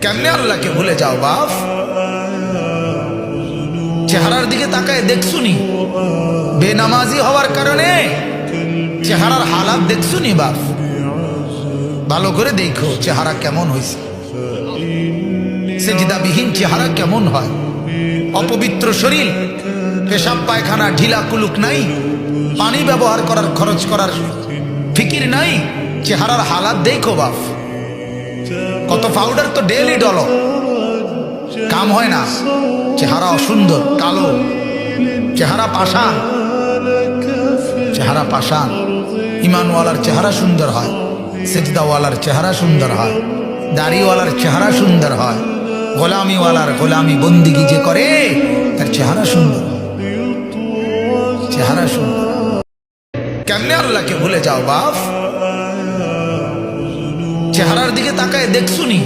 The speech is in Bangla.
কেমনে আল্লাহকে ভুলে যাও বাপ? চেহারার দিকে তাকায় দেখছুনি? বেনামাজি হওয়ার কারণে চেহারার হালাত দেখছুনি বাপ? ভালো করে দেখো চেহারা কেমন হয়েছে। সেজদাবিহীন চেহারা কেমন হয়? অপবিত্র শরীর, পেশাব পায়খানা ঢিলা কুলুক নাই, পানি ব্যবহার করার খরচ করার ফিকির নাই, চেহারার হালাত দেখো বাপ। কত পাউডার তো ডেলি ডলো, কাম হয় না। চেহারা অসুন্দর, কালো চেহারা, পাষাণ চেহারা, পাষাণ। ইমানওয়ালার চেহারা সুন্দর হয়, সেজদাওয়ালার চেহারা সুন্দর হয়, দাড়িওয়ালার চেহারা সুন্দর হয়, গোলামিওয়ালার গোলামি বন্দিগি যে করে তার চেহারা সুন্দর, চেহারা সুন্দর। কেমনে আল্লাহকে ভুলে যাও বাপ? চেহারার দিকে তাকায় দেখছুনি?